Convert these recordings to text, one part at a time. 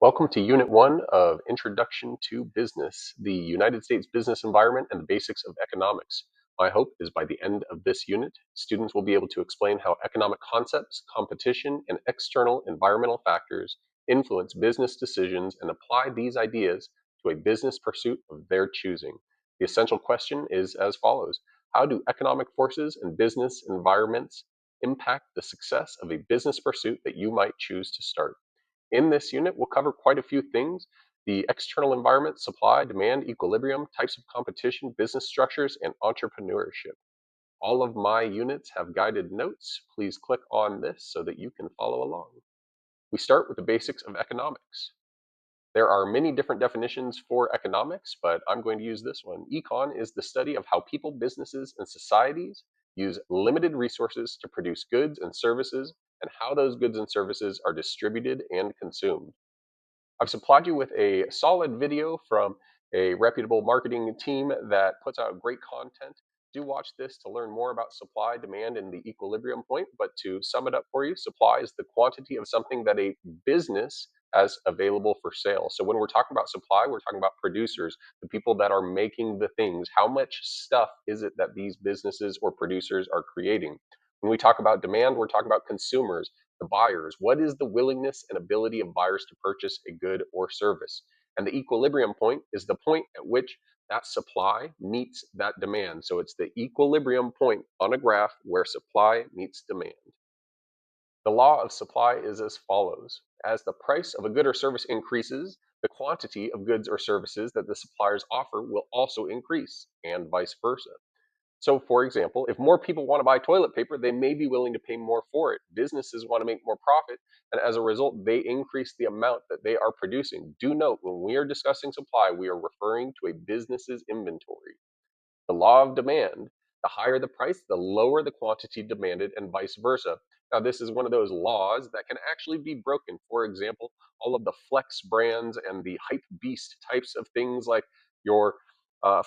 Welcome to Unit 1 of Introduction to Business, the United States business environment and the basics of economics. My hope is by the end of this unit, students will be able to explain how economic concepts, competition, and external environmental factors influence business decisions and apply these ideas to a business pursuit of their choosing. The essential question is as follows: how do economic forces and business environments impact the success of a business pursuit that you might choose to start? In this unit, we'll cover quite a few things: the external environment, supply, demand, equilibrium, types of competition, business structures, and entrepreneurship. All of my units have guided notes. Please click on this so that you can follow along. We start with the basics of economics. There are many different definitions for economics, but I'm going to use this one. Econ is the study of how people, businesses, and societies use limited resources to produce goods and services and how those goods and services are distributed and consumed. I've supplied you with a solid video from a reputable marketing team that puts out great content. Do watch this to learn more about supply, demand, and the equilibrium point. But to sum it up for you, supply is the quantity of something that a business has available for sale. So when we're talking about supply, we're talking about producers, the people that are making the things. How much stuff is it that these businesses or producers are creating? When we talk about demand, we're talking about consumers, the buyers. What is the willingness and ability of buyers to purchase a good or service? And the equilibrium point is the point at which that supply meets that demand. So it's the equilibrium point on a graph where supply meets demand. The law of supply is as follows: as the price of a good or service increases, the quantity of goods or services that the suppliers offer will also increase, and vice versa. So, for example, if more people want to buy toilet paper, they may be willing to pay more for it. Businesses want to make more profit, and as a result, they increase the amount that they are producing. Do note, when we are discussing supply, we are referring to a business's inventory. The law of demand: the higher the price, the lower the quantity demanded, and vice versa. Now, this is one of those laws that can actually be broken. For example, all of the flex brands and the hype beast types of things, like your,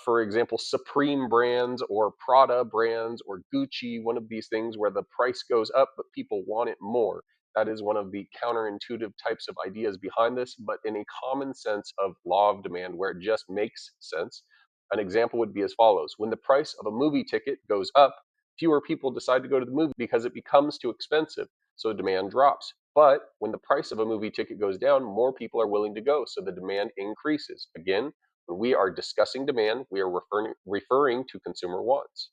for example, Supreme brands or Prada brands or Gucci, one of these things where the price goes up, but people want it more. That is one of the counterintuitive types of ideas behind this, but in a common sense of law of demand where it just makes sense. An example would be as follows: when the price of a movie ticket goes up, fewer people decide to go to the movie because it becomes too expensive, so demand drops. But when the price of a movie ticket goes down, more people are willing to go, so the demand increases. Again, when we are discussing demand, we are referring to consumer wants.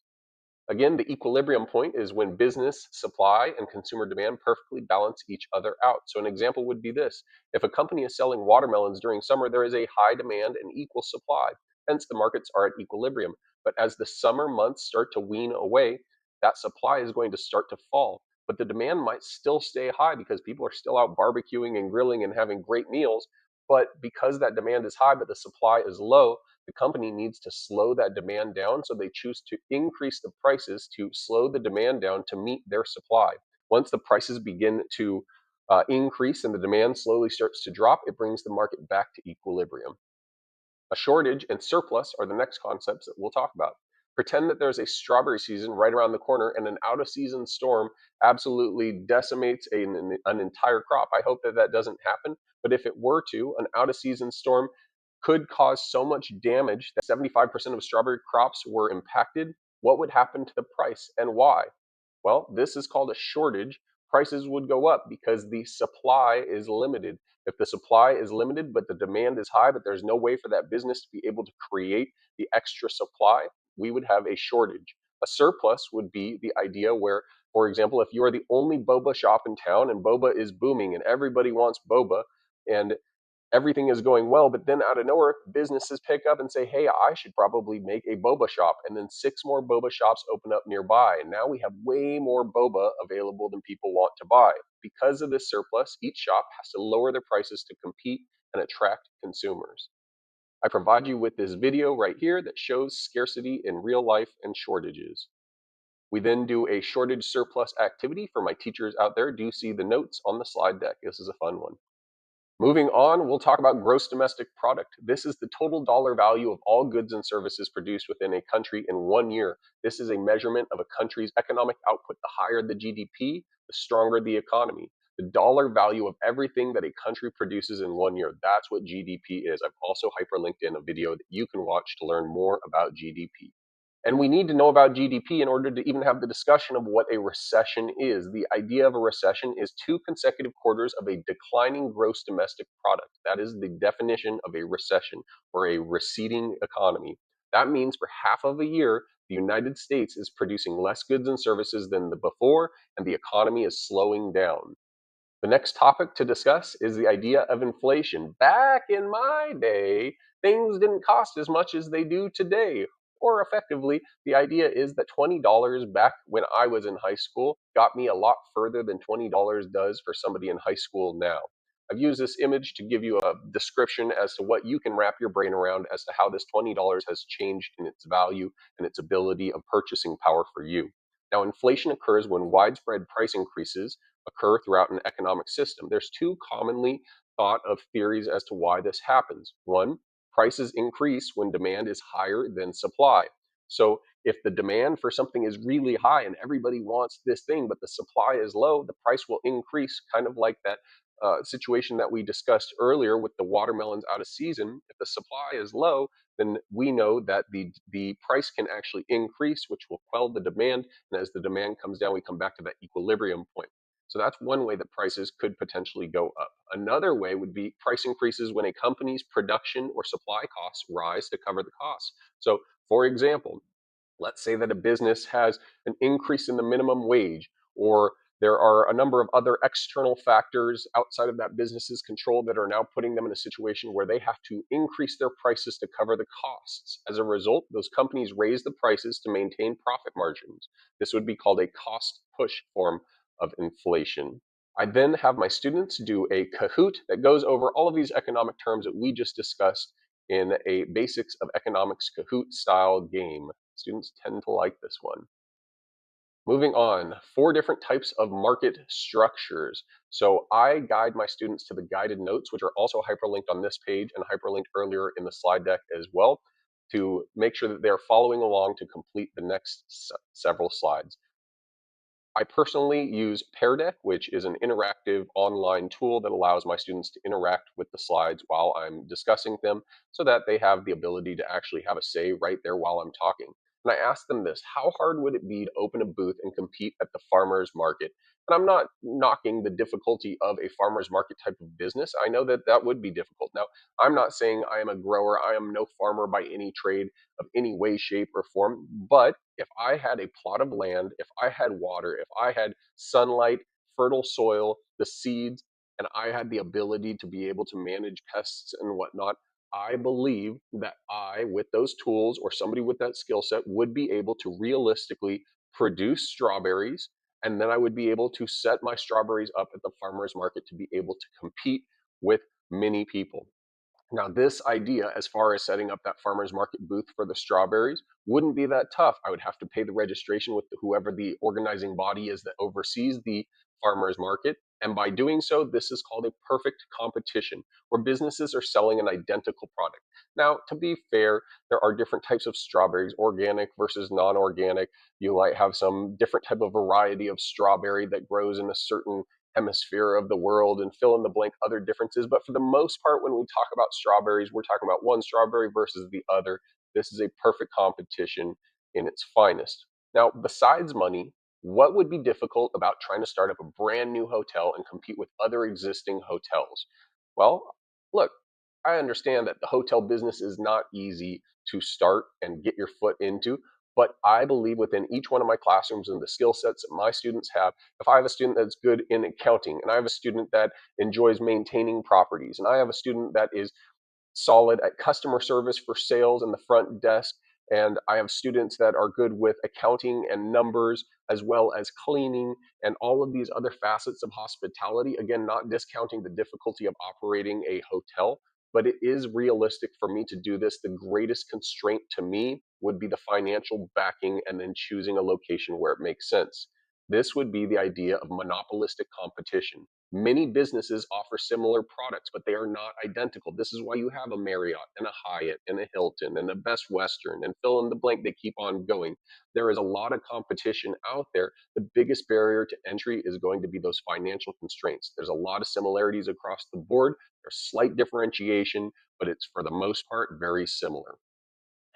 Again, the equilibrium point is when business supply and consumer demand perfectly balance each other out. So an example would be this: if a company is selling watermelons during summer, there is a high demand and equal supply. Hence, the markets are at equilibrium. But as the summer months start to wean away, that supply is going to start to fall. But the demand might still stay high because people are still out barbecuing and grilling and having great meals. But because that demand is high, but the supply is low, the company needs to slow that demand down, so they choose to increase the prices to slow the demand down to meet their supply. Once the prices begin to increase and the demand slowly starts to drop, it brings the market back to equilibrium. A shortage and surplus are the next concepts that we'll talk about. Pretend that there's a strawberry season right around the corner and an out of season storm absolutely decimates an entire crop. I hope that that doesn't happen, but if it were to, an out of season storm could cause so much damage that 75% of strawberry crops were impacted. What would happen to the price and why? Well, this is called a shortage. Prices would go up because the supply is limited. If the supply is limited, but the demand is high, but there's no way for that business to be able to create the extra supply, we would have a shortage. A surplus would be the idea where, for example, if you are the only boba shop in town and boba is booming and everybody wants boba, and everything is going well, but then out of nowhere, businesses pick up and say, hey, I should probably make a boba shop. And then six more boba shops open up nearby. And now we have way more boba available than people want to buy. Because of this surplus, each shop has to lower their prices to compete and attract consumers. I provide you with this video right here that shows scarcity in real life and shortages. We then do a shortage surplus activity for my teachers out there. Do see the notes on the slide deck. This is a fun one. Moving on, we'll talk about gross domestic product. This is the total dollar value of all goods and services produced within a country in 1 year. This is a measurement of a country's economic output. The higher the GDP, the stronger the economy. The dollar value of everything that a country produces in 1 year. That's what GDP is. I've also hyperlinked in a video that you can watch to learn more about GDP. And we need to know about GDP in order to even have the discussion of what a recession is. The idea of a recession is 2 consecutive quarters of a declining gross domestic product. That is the definition of a recession, or a receding economy. That means for half of a year, the United States is producing less goods and services than the before, and the economy is slowing down. The next topic to discuss is the idea of inflation. Back in my day, things didn't cost as much as they do today. Or effectively, the idea is that $20 back when I was in high school got me a lot further than $20 does for somebody in high school now. I've used this image to give you a description as to what you can wrap your brain around as to how this $20 has changed in its value and its ability of purchasing power for you. Now, inflation occurs when widespread price increases occur throughout an economic system. There's two commonly thought of theories as to why this happens. One, prices increase when demand is higher than supply. So if the demand for something is really high and everybody wants this thing, but the supply is low, the price will increase, kind of like that situation that we discussed earlier with the watermelons out of season. If the supply is low, then we know that the price can actually increase, which will quell the demand. And as the demand comes down, we come back to that equilibrium point. So that's one way that prices could potentially go up. Another way would be price increases when a company's production or supply costs rise to cover the costs. So, for example, let's say that a business has an increase in the minimum wage, or there are a number of other external factors outside of that business's control that are now putting them in a situation where they have to increase their prices to cover the costs. As a result, those companies raise the prices to maintain profit margins. This would be called a cost push form of inflation. I then have my students do a Kahoot that goes over all of these economic terms that we just discussed in a basics of economics Kahoot style game. Students tend to like this one. Moving on, 4 different types of market structures. So I guide my students to the guided notes, which are also hyperlinked on this page and hyperlinked earlier in the slide deck as well, to make sure that they're following along to complete the next several slides. I personally use Pear Deck, which is an interactive online tool that allows my students to interact with the slides while I'm discussing them, so that they have the ability to actually have a say right there while I'm talking. And I asked them this: how hard would it be to open a booth and compete at the farmer's market? And I'm not knocking the difficulty of a farmer's market type of business. I know that that would be difficult. Now, I'm not saying I am a grower, I am no farmer by any trade of any way, shape, or form. But if I had a plot of land, if I had water, if I had sunlight, fertile soil, the seeds, and I had the ability to be able to manage pests and whatnot, I believe that I, with those tools or somebody with that skill set, would be able to realistically produce strawberries. And then I would be able to set my strawberries up at the farmer's market to be able to compete with many people. Now, this idea, as far as setting up that farmer's market booth for the strawberries, wouldn't be that tough. I would have to pay the registration with whoever the organizing body is that oversees the farmer's market. And by doing so, this is called a perfect competition, where businesses are selling an identical product. Now, to be fair, there are different types of strawberries, organic versus non-organic. You might have some different type of variety of strawberry that grows in a certain hemisphere of the world, and fill in the blank other differences. But for the most part, when we talk about strawberries, we're talking about one strawberry versus the other. This is a perfect competition in its finest. Now, besides money, what would be difficult about trying to start up a brand new hotel and compete with other existing hotels? Well, look, I understand that the hotel business is not easy to start and get your foot into, but I believe within each one of my classrooms and the skill sets that my students have, if I have a student that's good in accounting, and I have a student that enjoys maintaining properties, and I have a student that is solid at customer service for sales and the front desk, and I have students that are good with accounting and numbers as well as cleaning and all of these other facets of hospitality. Again, not discounting the difficulty of operating a hotel, but it is realistic for me to do this. The greatest constraint to me would be the financial backing and then choosing a location where it makes sense. This would be the idea of monopolistic competition, Many businesses offer similar products, but they are not identical. This is why you have a Marriott and a Hyatt and a Hilton and a Best Western and fill in the blank. They keep on going. There is a lot of competition out there. The biggest barrier to entry is going to be those financial constraints. There's a lot of similarities across the board. There's slight differentiation, but it's for the most part very similar.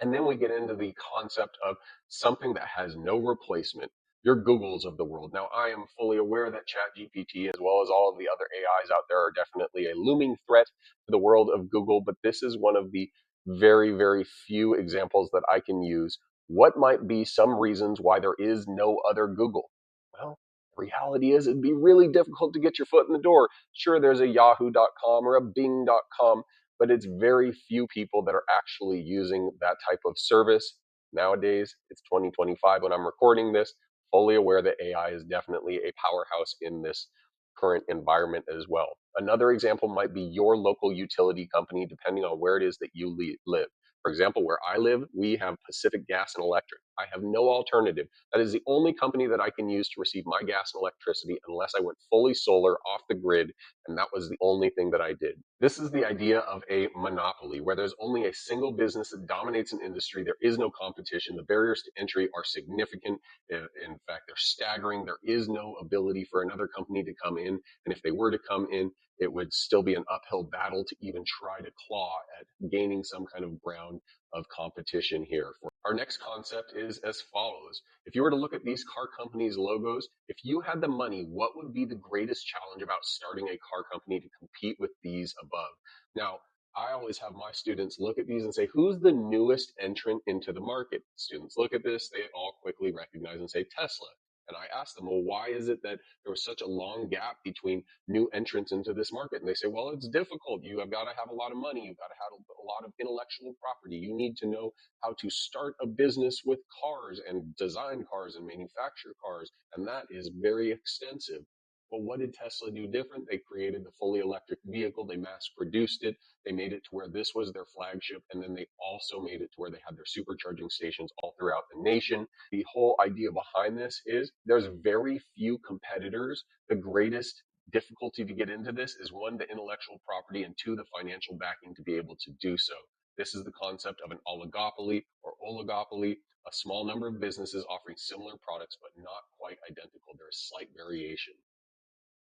And then we get into the concept of something that has no replacement. Your Googles of the world. Now, I am fully aware that ChatGPT, as well as all of the other AIs out there, are definitely a looming threat to the world of Google, but this is one of the very, very few examples that I can use. What might be some reasons why there is no other Google? Well, the reality is it'd be really difficult to get your foot in the door. Sure, there's a yahoo.com or a bing.com, but it's very few people that are actually using that type of service nowadays. It's 2025 when I'm recording this, fully aware that AI is definitely a powerhouse in this current environment as well. Another example might be your local utility company, depending on where it is that you live. For example, where I live, we have Pacific Gas and Electric. I have no alternative. That is the only company that I can use to receive my gas and electricity unless I went fully solar off the grid, and that was the only thing that I did. This is the idea of a monopoly, where there's only a single business that dominates an industry. There is no competition. The barriers to entry are significant. In fact, they're staggering. There is no ability for another company to come in. And if they were to come in, it would still be an uphill battle to even try to claw at gaining some kind of ground of competition here. Our next concept is as follows. If you were to look at these car companies' logos, if you had the money, what would be the greatest challenge about starting a car company to compete with these above? Now, I always have my students look at these and say, who's the newest entrant into the market? Students look at this, they all quickly recognize and say Tesla. And I ask them, well, why is it that there was such a long gap between new entrants into this market? And they say, well, it's difficult. You have got to have a lot of money. You've got to have a lot of intellectual property. You need to know how to start a business with cars and design cars and manufacture cars. And that is very extensive. Well, what did Tesla do different? They created the fully electric vehicle. They mass produced it. They made it to where this was their flagship. And then they also made it to where they had their supercharging stations all throughout the nation. The whole idea behind this is there's very few competitors. The greatest difficulty to get into this is one, the intellectual property, and two, the financial backing to be able to do so. This is the concept of an oligopoly or oligopoly, a small number of businesses offering similar products but not quite identical. There is slight variation.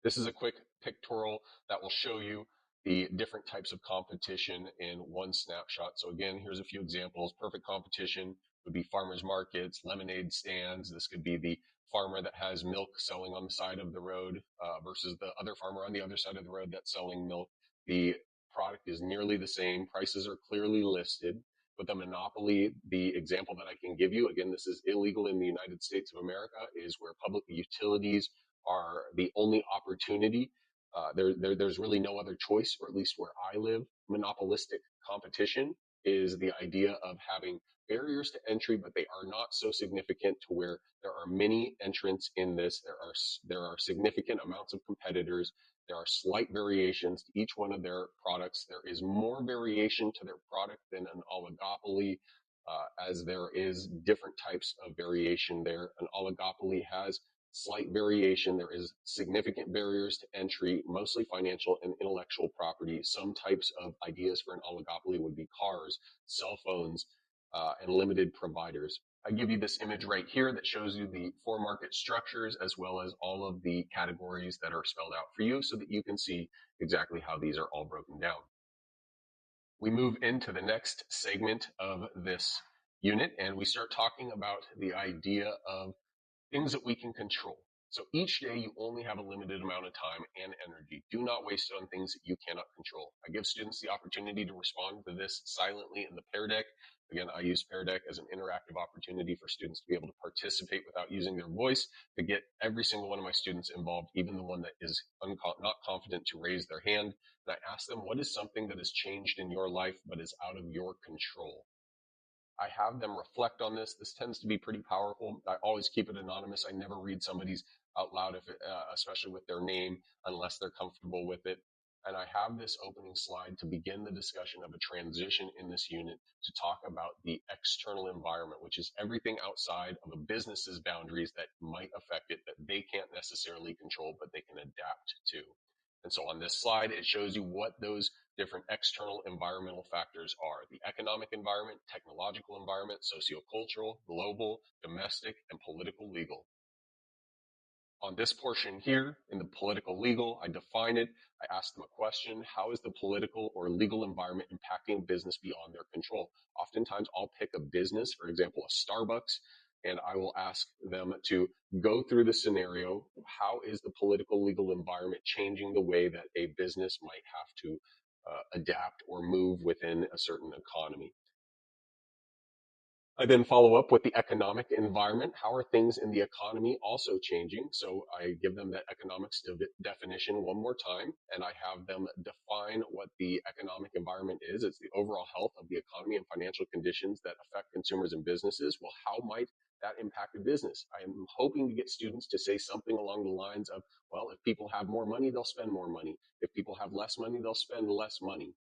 This is a quick pictorial that will show you the different types of competition in one snapshot. So again, here's a few examples. Perfect competition would be farmers markets, lemonade stands. This could be the farmer that has milk selling on the side of the road versus the other farmer on the other side of the road that's selling milk. The product is nearly the same. Prices are clearly listed. With a monopoly, the example that I can give you, again, this is illegal in the United States of America, is where public utilities are the only opportunity. There's really no other choice, or at least where I live. Monopolistic competition is the idea of having barriers to entry, but they are not so significant to where there are many entrants in this. There are significant amounts of competitors. There are slight variations to each one of their products. There is more variation to their product than an oligopoly, as there is different types of variation there. An oligopoly has slight variation. There is significant barriers to entry, mostly financial and intellectual property. Some types of ideas for an oligopoly would be cars, cell phones, and limited providers. I give you this image right here that shows you the four market structures as well as all of the categories that are spelled out for you so that you can see exactly how these are all broken down. We move into the next segment of this unit and we start talking about the idea of things that we can control. So each day you only have a limited amount of time and energy. Do not waste it on things that you cannot control. I give students the opportunity to respond to this silently in the Pear Deck. Again, I use Pear Deck as an interactive opportunity for students to be able to participate without using their voice, to get every single one of my students involved, even the one that is not confident to raise their hand. And I ask them, what is something that has changed in your life but is out of your control? I have them reflect on this. This tends to be pretty powerful. I always keep it anonymous. I never read somebody's out loud, especially with their name, unless they're comfortable with it. And I have this opening slide to begin the discussion of a transition in this unit to talk about the external environment, which is everything outside of a business's boundaries that might affect it that they can't necessarily control, but they can adapt to. And so on this slide, it shows you what those different external environmental factors are: the economic environment, technological environment, sociocultural, global, domestic, and political legal. On this portion here in the political legal, I define it. I ask them a question: how is the political or legal environment impacting business beyond their control? Oftentimes I'll pick a business, for example, a Starbucks, and I will ask them to go through the scenario. How is the political legal environment changing the way that a business might have to adapt or move within a certain economy? I then follow up with the economic environment. How are things in the economy also changing? So I give them that economics definition one more time, and I have them define what the economic environment is. It's the overall health of the economy and financial conditions that affect consumers and businesses. Well, how might that impact a business? I am hoping to get students to say something along the lines of, well, if people have more money, they'll spend more money. If people have less money, they'll spend less money.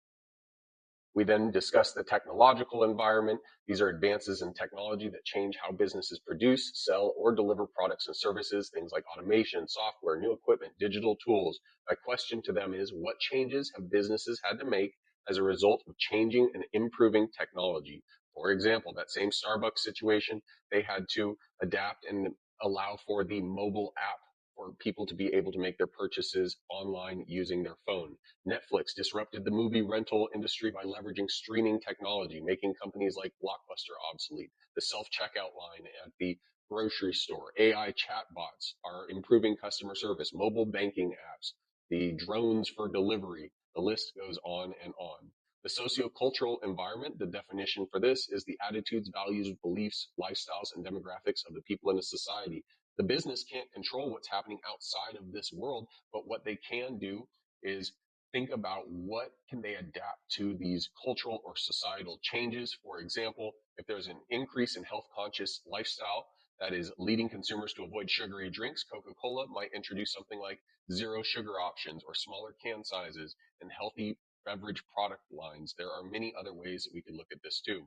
We then discuss the technological environment. These are advances in technology that change how businesses produce, sell, or deliver products and services, things like automation, software, new equipment, digital tools. My question to them is, what changes have businesses had to make as a result of changing and improving technology? For example, that same Starbucks situation, they had to adapt and allow for the mobile app for people to be able to make their purchases online using their phone. Netflix disrupted the movie rental industry by leveraging streaming technology, making companies like Blockbuster obsolete. The self-checkout line at the grocery store, AI chatbots are improving customer service, mobile banking apps, the drones for delivery. The list goes on and on. The sociocultural environment, the definition for this is the attitudes, values, beliefs, lifestyles, and demographics of the people in a society. The business can't control what's happening outside of this world, but what they can do is think about what can they adapt to these cultural or societal changes. For example, if there's an increase in health conscious lifestyle that is leading consumers to avoid sugary drinks, Coca-Cola might introduce something like zero sugar options or smaller can sizes and healthy beverage product lines. There are many other ways that we could look at this too.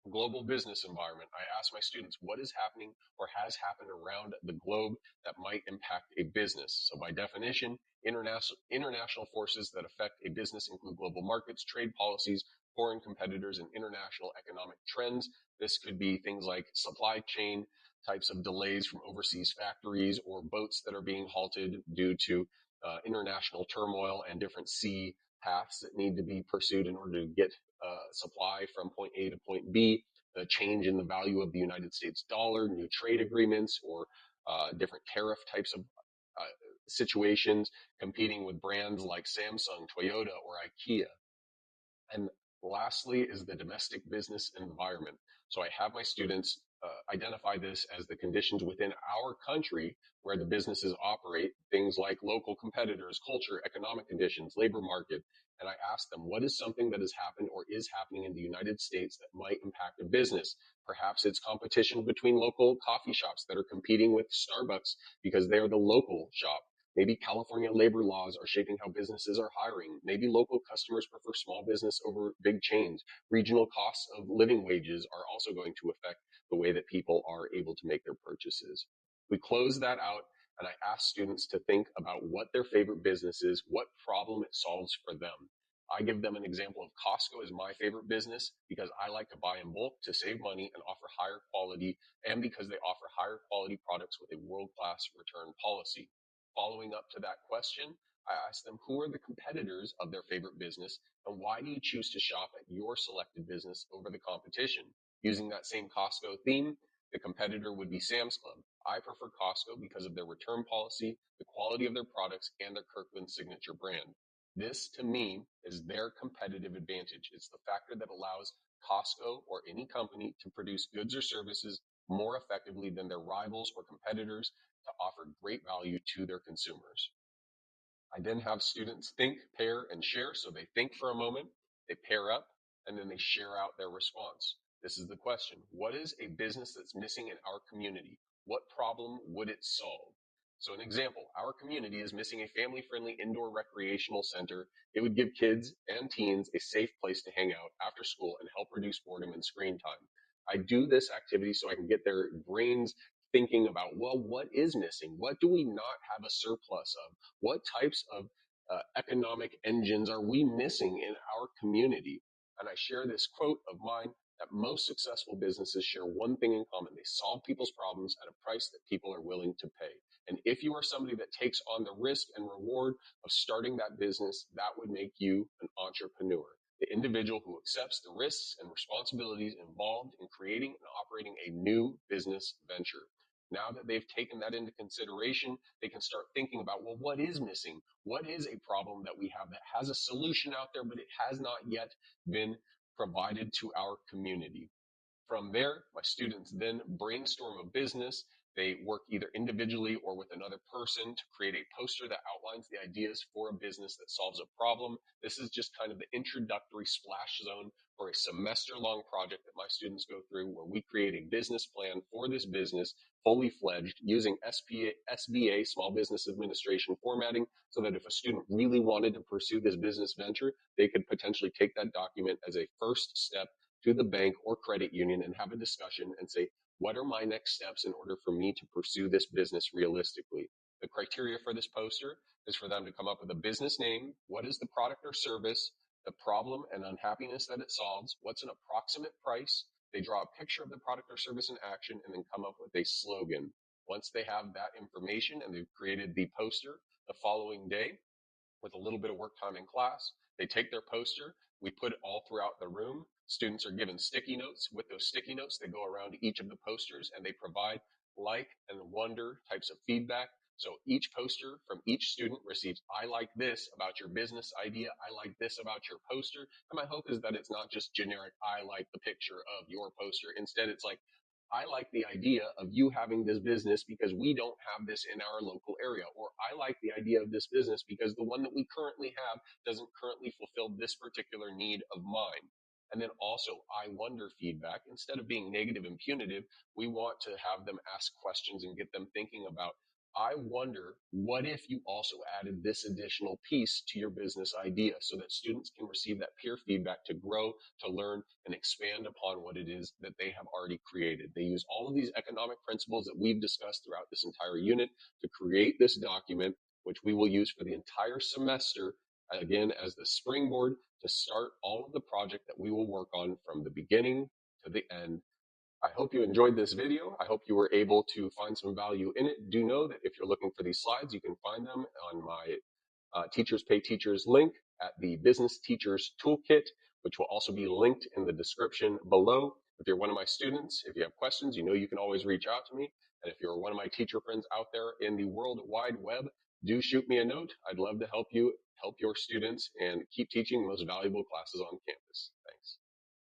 Global business environment. I ask my students what is happening or has happened around the globe that might impact a business. So by definition, international forces that affect a business include global markets, trade policies, foreign competitors, and international economic trends. This could be things like supply chain types of delays from overseas factories or boats that are being halted due to international turmoil and different sea paths that need to be pursued in order to get supply from point A to point B, the change in the value of the United States dollar, new trade agreements, or different tariff types of situations, competing with brands like Samsung, Toyota, or IKEA. And lastly is the domestic business environment. So I have my students identify this as the conditions within our country where the businesses operate, things like local competitors, culture, economic conditions, labor market. And I ask them, what is something that has happened or is happening in the United States that might impact a business? Perhaps it's competition between local coffee shops that are competing with Starbucks because they are the local shop. Maybe California labor laws are shaping how businesses are hiring. Maybe local customers prefer small business over big chains. Regional costs of living wages are also going to affect the way that people are able to make their purchases. We close that out and I ask students to think about what their favorite business is, what problem it solves for them. I give them an example of Costco as my favorite business because I like to buy in bulk to save money and offer higher quality, and because they offer higher quality products with a world-class return policy. Following up to that question, I asked them who are the competitors of their favorite business and why do you choose to shop at your selected business over the competition? Using that same Costco theme, the competitor would be Sam's Club. I prefer Costco because of their return policy, the quality of their products, and their Kirkland signature brand. This, to me, is their competitive advantage. It's the factor that allows Costco or any company to produce goods or services more effectively than their rivals or competitors to offer great value to their consumers. I then have students think, pair, and share. So they think for a moment, they pair up, and then they share out their response. This is the question. What is a business that's missing in our community? What problem would it solve? So an example, our community is missing a family-friendly indoor recreational center. It would give kids and teens a safe place to hang out after school and help reduce boredom and screen time. I do this activity so I can get their brains thinking about, well, what is missing? What do we not have a surplus of? What types of economic engines are we missing in our community? And I share this quote of mine that most successful businesses share one thing in common. They solve people's problems at a price that people are willing to pay. And if you are somebody that takes on the risk and reward of starting that business, that would make you an entrepreneur. The individual who accepts the risks and responsibilities involved in creating and operating a new business venture. Now that they've taken that into consideration, they can start thinking about, well, what is missing? What is a problem that we have that has a solution out there, but it has not yet been provided to our community? From there, my students then brainstorm a business. They work either individually or with another person to create a poster that outlines the ideas for a business that solves a problem. This is just kind of the introductory splash zone for a semester long project that my students go through where we create a business plan for this business fully fledged using SBA, Small Business Administration formatting, so that if a student really wanted to pursue this business venture, they could potentially take that document as a first step to the bank or credit union and have a discussion and say, what are my next steps in order for me to pursue this business realistically? The criteria for this poster is for them to come up with a business name. What is the product or service? The problem and unhappiness that it solves? What's an approximate price? They draw a picture of the product or service in action and then come up with a slogan. Once they have that information and they've created the poster, the following day, with a little bit of work time in class, they take their poster, we put it all throughout the room. Students are given sticky notes. With those sticky notes, they go around each of the posters and they provide like and wonder types of feedback. So each poster from each student receives, I like this about your business idea. I like this about your poster. And my hope is that it's not just generic, I like the picture of your poster. Instead, it's like, I like the idea of you having this business because we don't have this in our local area. Or I like the idea of this business because the one that we currently have doesn't currently fulfill this particular need of mine. And then also, I wonder feedback. Instead of being negative and punitive, we want to have them ask questions and get them thinking about, I wonder what if you also added this additional piece to your business idea, so that students can receive that peer feedback to grow, to learn, and expand upon what it is that they have already created. They use all of these economic principles that we've discussed throughout this entire unit to create this document, which we will use for the entire semester, again, as the springboard to start all of the project that we will work on from the beginning to the end. I hope you enjoyed this video. I hope you were able to find some value in it. Do know that if you're looking for these slides, you can find them on my Teachers Pay Teachers link at the Business Teachers Toolkit, which will also be linked in the description below. If you're one of my students, if you have questions, you know you can always reach out to me. And if you're one of my teacher friends out there in the World Wide Web, do shoot me a note. I'd love to help you help your students and keep teaching the most valuable classes on campus.